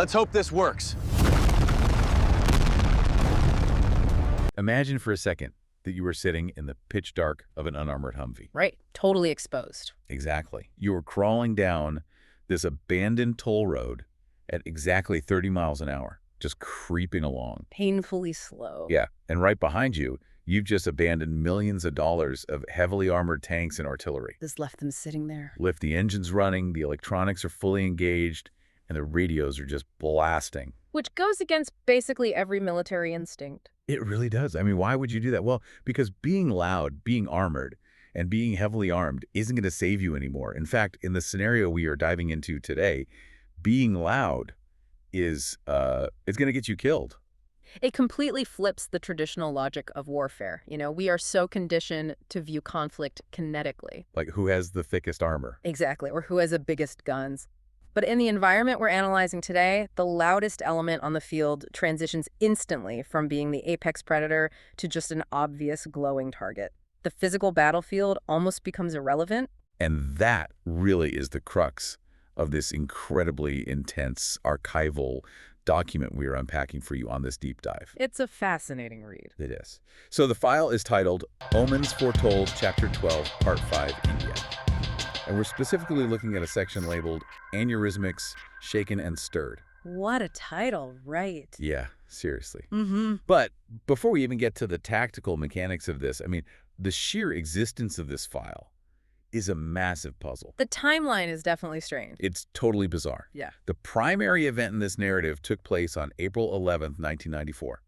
Let's hope this works. Imagine for a second that you were sitting in the pitch dark of an unarmored Humvee. Right. Totally exposed. Exactly. You were crawling down this abandoned toll road at exactly 30 miles an hour, just creeping along. Painfully slow. Yeah, and right behind you, you've just abandoned millions of dollars of heavily armored tanks and artillery. This left them sitting there. Lift the engines running, the electronics are fully engaged, and the radios are just blasting. Which goes against basically every military instinct. It really does. I mean, why would you do that? Well, because being loud, being armored, and being heavily armed isn't going to save you anymore. In fact, in the scenario we are diving into today, being loud is it's going to get you killed. It completely flips the traditional logic of warfare. You know, we are so conditioned to view conflict kinetically. Like, who has the thickest armor? Exactly, or who has the biggest guns. But in the environment we're analyzing today, the loudest element on the field transitions instantly from being the apex predator to just an obvious glowing target. The physical battlefield almost becomes irrelevant. And that really is the crux of this incredibly intense archival document we are unpacking for you on this deep dive. It's a fascinating read. It is. So the file is titled Omens, Foretold, Chapter 12, Part 5, India. And we're specifically looking at a section labeled Aneurysmics, Shaken and Stirred. What a title, right? Yeah, seriously. Mm-hmm. But before we even get to the tactical mechanics of this, I mean, the sheer existence of this file is a massive puzzle. The timeline is definitely strange. It's totally bizarre. Yeah. The primary event in this narrative took place on April 11th, 1994.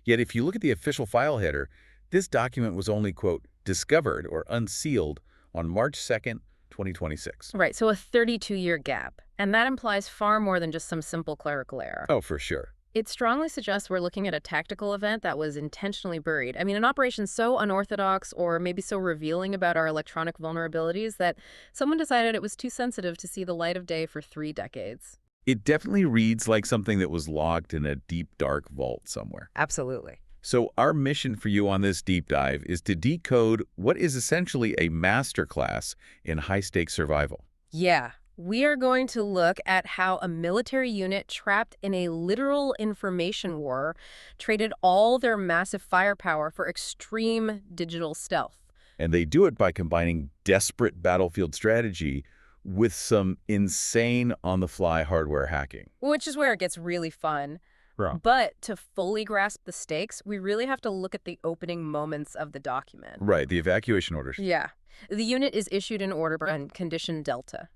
Yet if you look at the official file header, this document was only, quote, discovered or unsealed on March 2nd, 2026. Right, so a 32-year gap. And that implies far more than just some simple clerical error. Oh, for sure. It strongly suggests we're looking at a tactical event that was intentionally buried. I mean, an operation so unorthodox or maybe so revealing about our electronic vulnerabilities that someone decided it was too sensitive to see the light of day for 3 decades. It definitely reads like something that was locked in a deep, dark vault somewhere. Absolutely. So our mission for you on this deep dive is to decode what is essentially a masterclass in high-stakes survival. Yeah. We are going to look at how a military unit trapped in a literal information war traded all their massive firepower for extreme digital stealth. And they do it by combining desperate battlefield strategy with some insane on-the-fly hardware hacking. Which is where it gets really fun. Right. But to fully grasp the stakes, we really have to look at the opening moments of the document. Right, the evacuation orders. Yeah. The unit is issued an order on condition Delta.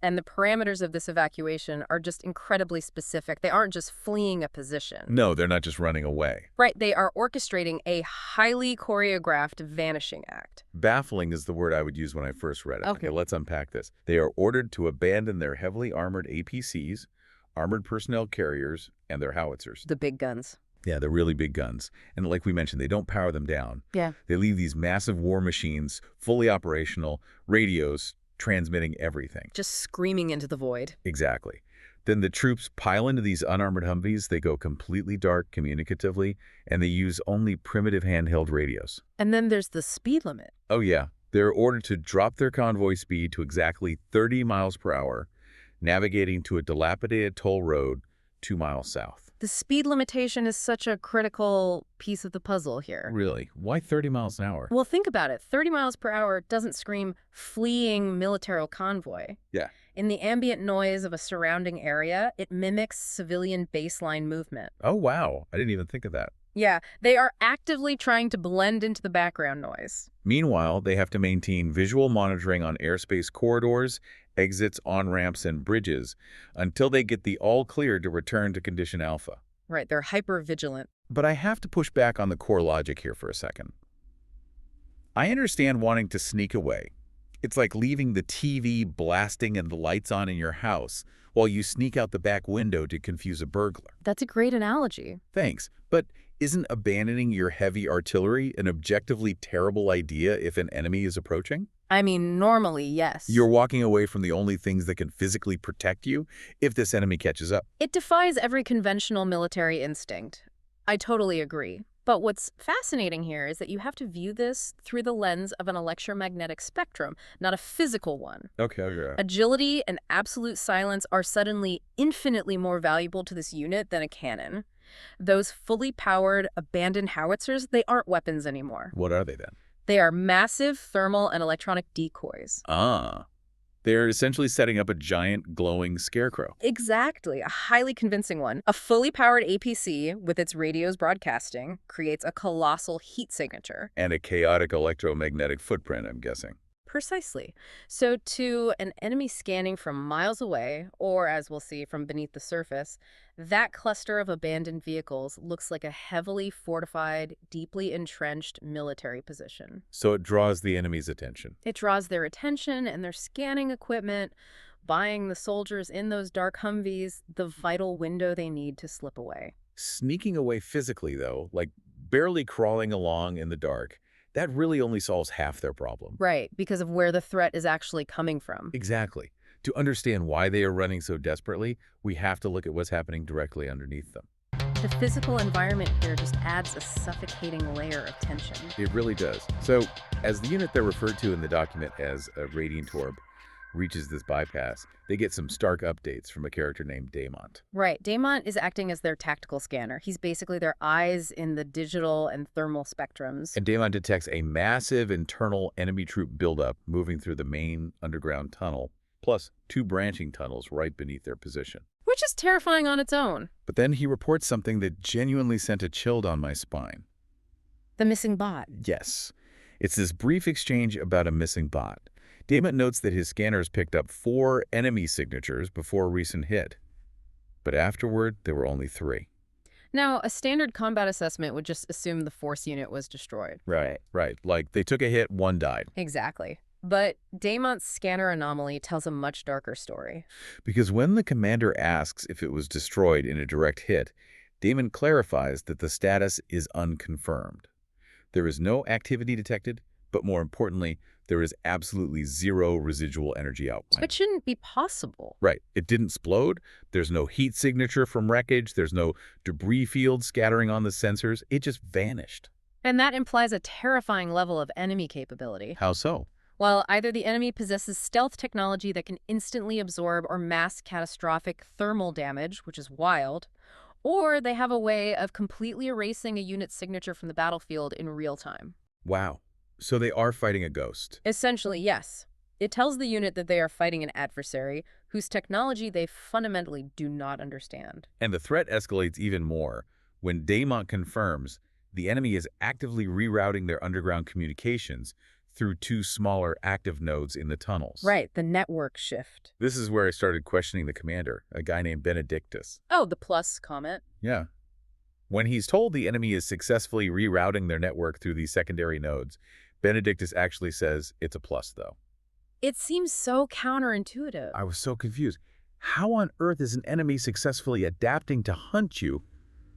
And the parameters of this evacuation are just incredibly specific. They aren't just fleeing a position. No, they're not just running away. Right, they are orchestrating a highly choreographed vanishing act. Baffling is the word I would use when I first read it. Okay. Let's unpack this. They are ordered to abandon their heavily armored APCs, armored personnel carriers, and their howitzers. The big guns. Yeah, the really big guns. And like we mentioned, they don't power them down. Yeah. They leave these massive war machines, fully operational, radios, transmitting everything. Just screaming into the void. Exactly. Then the troops pile into these unarmored Humvees. They go completely dark communicatively, and they use only primitive handheld radios. And then there's the speed limit. Oh, yeah. They're ordered to drop their convoy speed to exactly 30 miles per hour, navigating to a dilapidated toll road 2 miles south. The speed limitation is such a critical piece of the puzzle here. Really? Why 30 miles an hour? Well, think about it. 30 miles per hour doesn't scream fleeing military convoy. Yeah. In the ambient noise of a surrounding area, it mimics civilian baseline movement. Oh, wow. I didn't even think of that. Yeah, they are actively trying to blend into the background noise. Meanwhile, they have to maintain visual monitoring on airspace corridors, exits, on-ramps, and bridges until they get the all-clear to return to condition alpha. Right, they're hyper-vigilant. But I have to push back on the core logic here for a second. I understand wanting to sneak away. It's like leaving the TV blasting and the lights on in your house while you sneak out the back window to confuse a burglar. That's a great analogy. Thanks, but isn't abandoning your heavy artillery an objectively terrible idea if an enemy is approaching? I mean, normally, yes. You're walking away from the only things that can physically protect you if this enemy catches up. It defies every conventional military instinct. I totally agree. But what's fascinating here is that you have to view this through the lens of an electromagnetic spectrum, not a physical one. Okay, okay. Agility and absolute silence are suddenly infinitely more valuable to this unit than a cannon. Those fully powered, abandoned howitzers, they aren't weapons anymore. What are they then? They are massive thermal and electronic decoys. Ah. They're essentially setting up a giant glowing scarecrow. Exactly, a highly convincing one. A fully powered APC, with its radios broadcasting, creates a colossal heat signature. And a chaotic electromagnetic footprint, I'm guessing. Precisely. So to an enemy scanning from miles away, or as we'll see from beneath the surface, that cluster of abandoned vehicles looks like a heavily fortified, deeply entrenched military position. So it draws the enemy's attention. It draws their attention and their scanning equipment, buying the soldiers in those dark Humvees the vital window they need to slip away. Sneaking away physically, though, like barely crawling along in the dark, that really only solves half their problem. Right, because of where the threat is actually coming from. Exactly. To understand why they are running so desperately, we have to look at what's happening directly underneath them. The physical environment here just adds a suffocating layer of tension. It really does. So, as the unit they're referred to in the document as a Radiant Orb reaches this bypass, they get some stark updates from a character named Daemont. Right. Daemont is acting as their tactical scanner. He's basically their eyes in the digital and thermal spectrums. And Daemon detects a massive internal enemy troop buildup moving through the main underground tunnel, plus 2 branching tunnels right beneath their position. Which is terrifying on its own. But then he reports something that genuinely sent a chill down my spine. The missing bot. Yes. It's this brief exchange about a missing bot. Daemon notes that his scanners picked up 4 enemy signatures before a recent hit. But afterward, there were only 3. Now, a standard combat assessment would just assume the force unit was destroyed. Right. Like, they took a hit, 1 died. Exactly. But Daemont's scanner anomaly tells a much darker story. Because when the commander asks if it was destroyed in a direct hit, Daemon clarifies that the status is unconfirmed. There is no activity detected, but more importantly, there is absolutely 0 residual energy output. Which shouldn't be possible. Right. It didn't explode. There's no heat signature from wreckage. There's no debris field scattering on the sensors. It just vanished. And that implies a terrifying level of enemy capability. How so? Well, either the enemy possesses stealth technology that can instantly absorb or mask catastrophic thermal damage, which is wild, or they have a way of completely erasing a unit's signature from the battlefield in real time. Wow. So they are fighting a ghost. Essentially, yes. It tells the unit that they are fighting an adversary whose technology they fundamentally do not understand. And the threat escalates even more when Daemon confirms the enemy is actively rerouting their underground communications through 2 smaller active nodes in the tunnels. Right, the network shift. This is where I started questioning the commander, a guy named Benedictus. Oh, the plus comment. Yeah. When he's told the enemy is successfully rerouting their network through these secondary nodes, Benedictus actually says it's a plus, though. It seems so counterintuitive. I was so confused. How on earth is an enemy successfully adapting to hunt you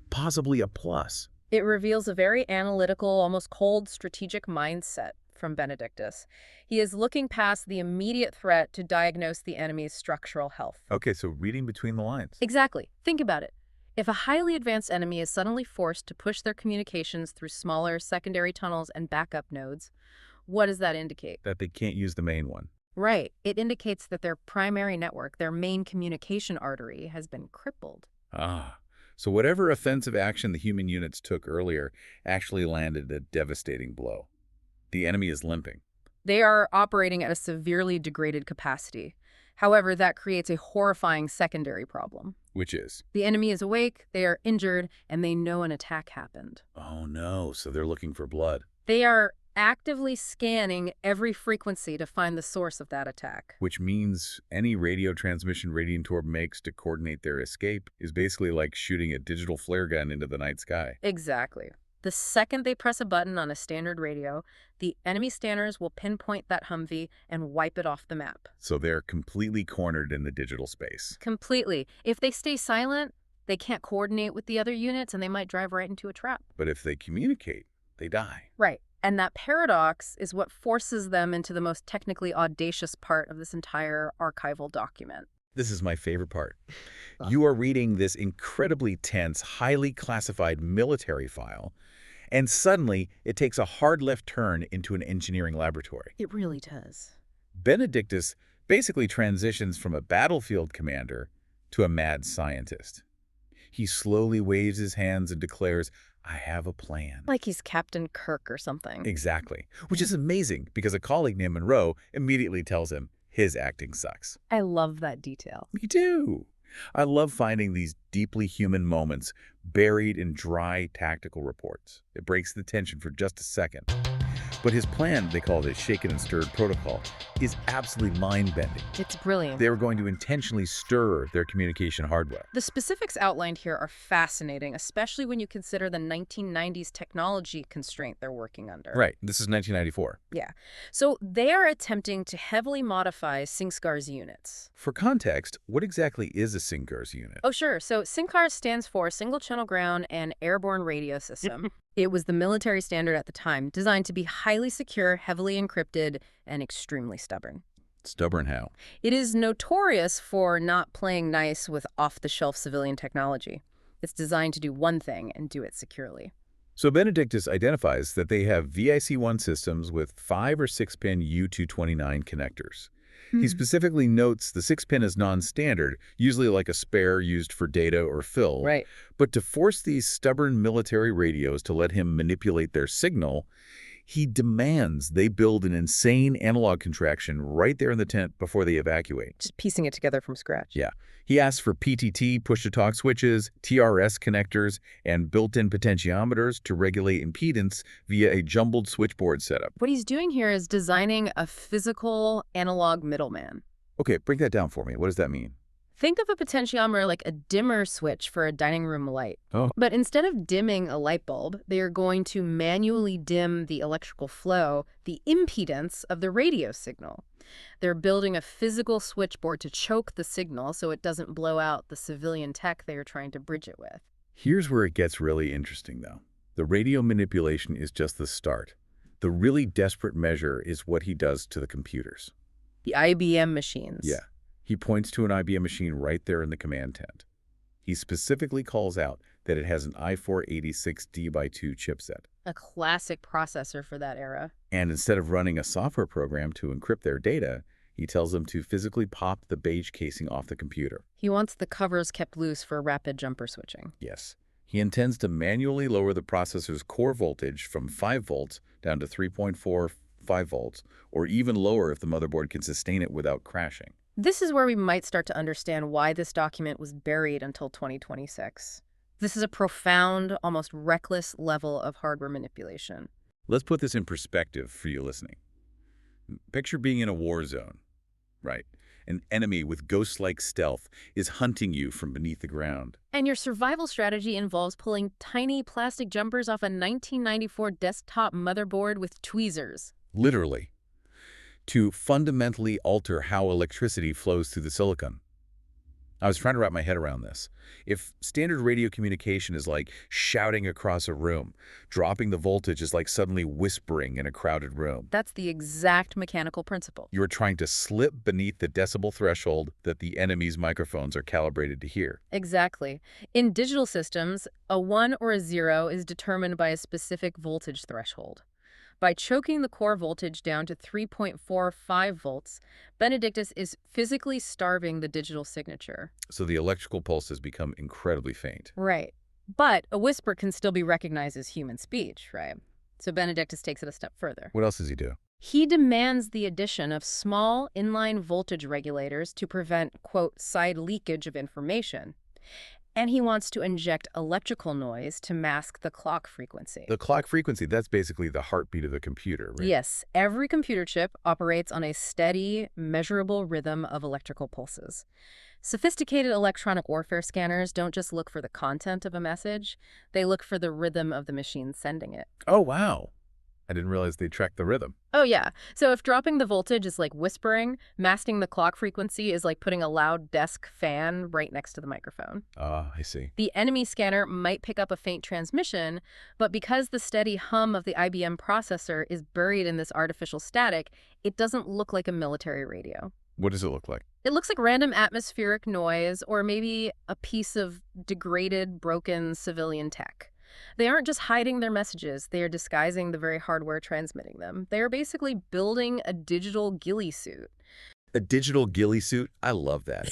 possibly a plus? It reveals a very analytical, almost cold, strategic mindset from Benedictus. He is looking past the immediate threat to diagnose the enemy's structural health. Okay, so reading between the lines. Exactly. Think about it. If a highly advanced enemy is suddenly forced to push their communications through smaller secondary tunnels and backup nodes, what does that indicate? That they can't use the main one. Right. It indicates that their primary network, their main communication artery, has been crippled. Ah. So whatever offensive action the human units took earlier actually landed a devastating blow. The enemy is limping. They are operating at a severely degraded capacity. However, that creates a horrifying secondary problem. Which is? The enemy is awake, they are injured, and they know an attack happened. Oh no, so they're looking for blood. They are actively scanning every frequency to find the source of that attack. Which means any radio transmission Radiant Orb makes to coordinate their escape is basically like shooting a digital flare gun into the night sky. Exactly. The second they press a button on a standard radio, the enemy scanners will pinpoint that Humvee and wipe it off the map. So they're completely cornered in the digital space. Completely. If they stay silent, they can't coordinate with the other units and they might drive right into a trap. But if they communicate, they die. Right. And that paradox is what forces them into the most technically audacious part of this entire archival document. This is my favorite part. You are reading this incredibly tense, highly classified military file, And suddenly, it takes a hard left turn into an engineering laboratory. It really does. Benedictus basically transitions from a battlefield commander to a mad scientist. He slowly waves his hands and declares, "I have a plan." Like he's Captain Kirk or something. Exactly. Which is amazing because a colleague named Monroe immediately tells him his acting sucks. I love that detail. Me too. I love finding these deeply human moments buried in dry tactical reports. It breaks the tension for just a second. But his plan, they call it shaken and stirred protocol, is absolutely mind-bending. It's brilliant. They were going to intentionally stir their communication hardware. The specifics outlined here are fascinating, especially when you consider the 1990s technology constraint they're working under. Right. This is 1994. Yeah. So they are attempting to heavily modify SINCGARS units. For context, what exactly is a SINCGARS unit? Oh, sure. So SINCGARS stands for Single Channel Ground and Airborne Radio System. It was the military standard at the time, designed to be highly secure, heavily encrypted, and extremely stubborn. Stubborn how? It is notorious for not playing nice with off-the-shelf civilian technology. It's designed to do one thing and do it securely. So Benedictus identifies that they have VIC-1 systems with 5 or 6-pin U229 connectors. He specifically notes the 6-pin is non-standard, usually like a spare used for data or fill. Right. But to force these stubborn military radios to let him manipulate their signal, he demands they build an insane analog contraction right there in the tent before they evacuate. Just piecing it together from scratch. Yeah. He asks for PTT, push-to-talk switches, TRS connectors, and built-in potentiometers to regulate impedance via a jumbled switchboard setup. What he's doing here is designing a physical analog middleman. Okay, break that down for me. What does that mean? Think of a potentiometer like a dimmer switch for a dining room light. Oh. But instead of dimming a light bulb, they are going to manually dim the electrical flow, the impedance of the radio signal. They're building a physical switchboard to choke the signal so it doesn't blow out the civilian tech they are trying to bridge it with. Here's where it gets really interesting, though. The radio manipulation is just the start. The really desperate measure is what he does to the computers. The IBM machines. Yeah. He points to an IBM machine right there in the command tent. He specifically calls out that it has an i486D/2 chipset. A classic processor for that era. And instead of running a software program to encrypt their data, he tells them to physically pop the beige casing off the computer. He wants the covers kept loose for rapid jumper switching. Yes. He intends to manually lower the processor's core voltage from 5 volts down to 3.45 volts, or even lower if the motherboard can sustain it without crashing. This is where we might start to understand why this document was buried until 2026. This is a profound, almost reckless level of hardware manipulation. Let's put this in perspective for you listening. Picture being in a war zone, right? An enemy with ghost-like stealth is hunting you from beneath the ground. And your survival strategy involves pulling tiny plastic jumpers off a 1994 desktop motherboard with tweezers. Literally. To fundamentally alter how electricity flows through the silicon. I was trying to wrap my head around this. If standard radio communication is like shouting across a room, dropping the voltage is like suddenly whispering in a crowded room. That's the exact mechanical principle. You're trying to slip beneath the decibel threshold that the enemy's microphones are calibrated to hear. Exactly. In digital systems, a 1 or a 0 is determined by a specific voltage threshold. By choking the core voltage down to 3.45 volts, Benedictus is physically starving the digital signature. So the electrical pulses become incredibly faint. Right. But a whisper can still be recognized as human speech, right? So Benedictus takes it a step further. What else does he do? He demands the addition of small inline voltage regulators to prevent, quote, side leakage of information. And he wants to inject electrical noise to mask the clock frequency. The clock frequency, that's basically the heartbeat of the computer, right? Yes, every computer chip operates on a steady, measurable rhythm of electrical pulses. Sophisticated electronic warfare scanners don't just look for the content of a message, they look for the rhythm of the machine sending it. Oh, wow. I didn't realize they tracked the rhythm. Oh, yeah. So if dropping the voltage is like whispering, masking the clock frequency is like putting a loud desk fan right next to the microphone. I see. The enemy scanner might pick up a faint transmission, but because the steady hum of the IBM processor is buried in this artificial static, it doesn't look like a military radio. What does it look like? It looks like random atmospheric noise or maybe a piece of degraded, broken civilian tech. They aren't just hiding their messages, they are disguising the very hardware transmitting them. They are basically building a digital ghillie suit. A digital ghillie suit? I love that.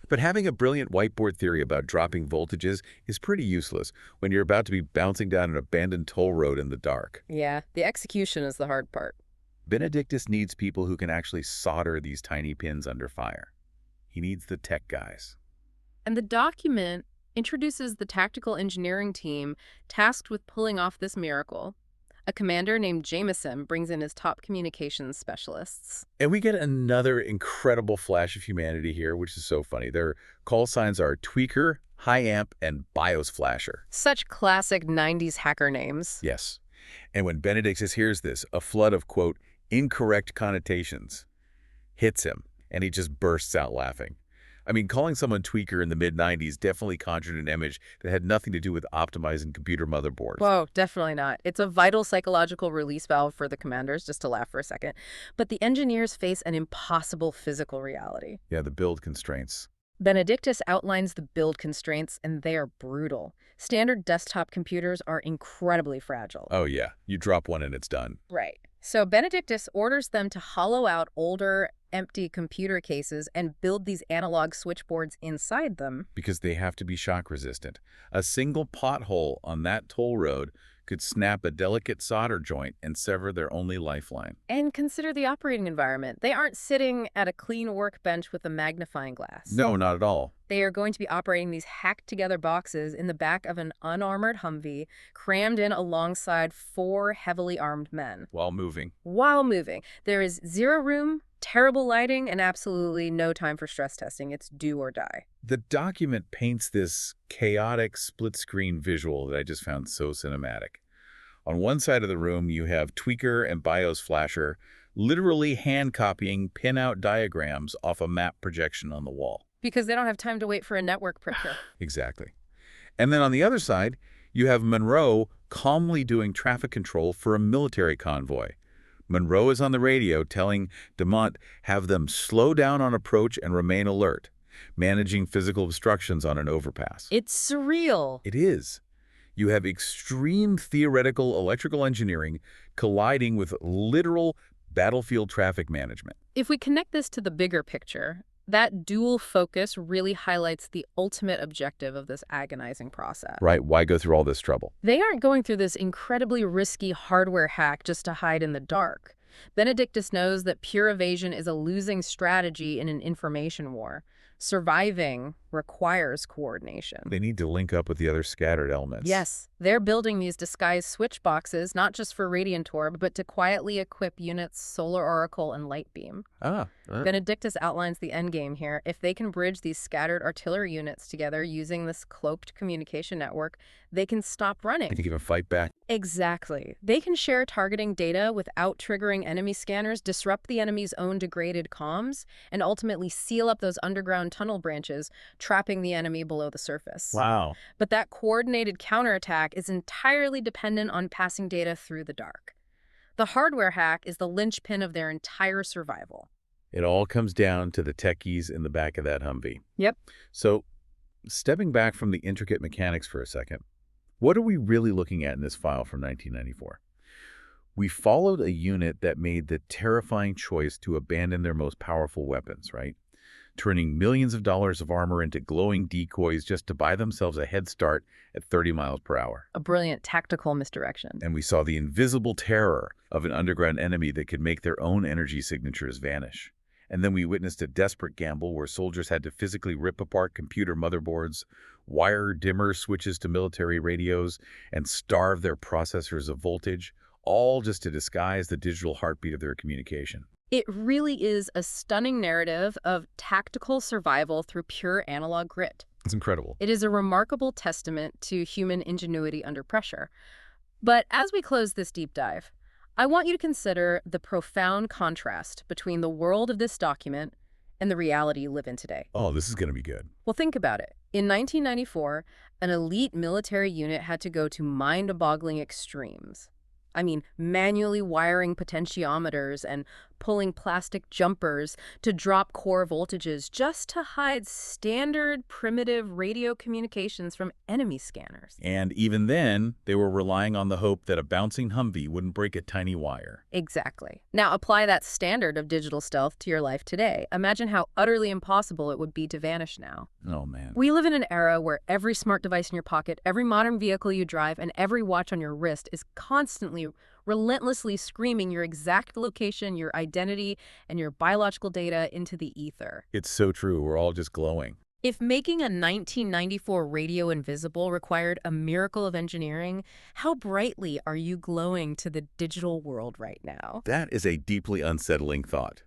But having a brilliant whiteboard theory about dropping voltages is pretty useless when you're about to be bouncing down an abandoned toll road in the dark. Yeah, the execution is the hard part. Benedictus needs people who can actually solder these tiny pins under fire. He needs the tech guys. And the document introduces the tactical engineering team tasked with pulling off this miracle. A commander named Jameson brings in his top communications specialists. And we get another incredible flash of humanity here, which is so funny. Their call signs are Tweaker, High Amp, and BIOS Flasher. Such classic 90s hacker names. Yes. And when Benedictus hears this, a flood of, quote, incorrect connotations hits him, and he just bursts out laughing. I mean, calling someone tweaker in the mid-90s definitely conjured an image that had nothing to do with optimizing computer motherboards. Whoa, definitely not. It's a vital psychological release valve for the commanders, just to laugh for a second. But the engineers face an impossible physical reality. Yeah, the build constraints. Benedictus outlines the build constraints, and they are brutal. Standard desktop computers are incredibly fragile. Oh yeah, you drop one and it's done. Right. So Benedictus orders them to hollow out older, empty computer cases and build these analog switchboards inside them. Because they have to be shock resistant. A single pothole on that toll road could snap a delicate solder joint and sever their only lifeline. And consider the operating environment. They aren't sitting at a clean workbench with a magnifying glass. No, not at all. They are going to be operating these hacked-together boxes in the back of an unarmored Humvee, crammed in alongside 4 heavily armed men. While moving. While moving. There is zero room, terrible lighting, and absolutely no time for stress testing. It's do or die. The document paints this chaotic split-screen visual that I just found so cinematic. On one side of the room, you have Tweaker and BIOS Flasher literally hand-copying pin-out diagrams off a map projection on the wall. Because they don't have time to wait for a network printer. Exactly. And then on the other side, you have Monroe calmly doing traffic control for a military convoy. Monroe is on the radio telling DeMont have them slow down on approach and remain alert, managing physical obstructions on an overpass. It's surreal. It is. You have extreme theoretical electrical engineering colliding with literal battlefield traffic management. If we connect this to the bigger picture, that dual focus really highlights the ultimate objective of this agonizing process. Right, why go through all this trouble? They aren't going through this incredibly risky hardware hack just to hide in the dark. Benedictus knows that pure evasion is a losing strategy in an information war. Surviving requires coordination. They need to link up with the other scattered elements. Yes, they're building these disguised switch boxes, not just for Radiant Orb, but to quietly equip units Solar Oracle and Lightbeam. Benedictus outlines the endgame here. If they can bridge these scattered artillery units together using this cloaked communication network, they can stop running. They can even fight back. Exactly. They can share targeting data without triggering enemy scanners, disrupt the enemy's own degraded comms, and ultimately seal up those underground tunnel branches, trapping the enemy below the surface. Wow. But that coordinated counterattack is entirely dependent on passing data through the dark. The hardware hack is the linchpin of their entire survival. It all comes down to the techies in the back of that Humvee. Yep. So, stepping back from the intricate mechanics for a second, what are we really looking at in this file from 1994? We followed a unit that made the terrifying choice to abandon their most powerful weapons, right? Turning millions of dollars of armor into glowing decoys just to buy themselves a head start at 30 miles per hour. A brilliant tactical misdirection. And we saw the invisible terror of an underground enemy that could make their own energy signatures vanish. And then we witnessed a desperate gamble where soldiers had to physically rip apart computer motherboards, wire dimmer switches to military radios, and starve their processors of voltage, all just to disguise the digital heartbeat of their communication. It really is a stunning narrative of tactical survival through pure analog grit. It's incredible. It is a remarkable testament to human ingenuity under pressure. But as we close this deep dive, I want you to consider the profound contrast between the world of this document and the reality you live in today. Oh, this is going to be good. Well, think about it. In 1994, an elite military unit had to go to mind-boggling extremes. I mean, manually wiring potentiometers and pulling plastic jumpers to drop core voltages just to hide standard primitive radio communications from enemy scanners. And even then, they were relying on the hope that a bouncing Humvee wouldn't break a tiny wire. Exactly. Now apply that standard of digital stealth to your life today. Imagine how utterly impossible it would be to vanish now. Oh, man. We live in an era where every smart device in your pocket, every modern vehicle you drive, and every watch on your wrist is constantly, relentlessly screaming your exact location, your identity, and your biological data into the ether. It's so true. We're all just glowing. If making a 1994 radio invisible required a miracle of engineering, how brightly are you glowing to the digital world right now? That is a deeply unsettling thought.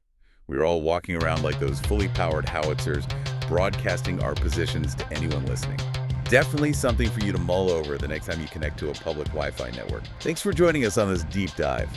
We're all walking around like those fully powered howitzers, broadcasting our positions to anyone listening. Definitely something for you to mull over the next time you connect to a public Wi-Fi network. Thanks for joining us on this deep dive.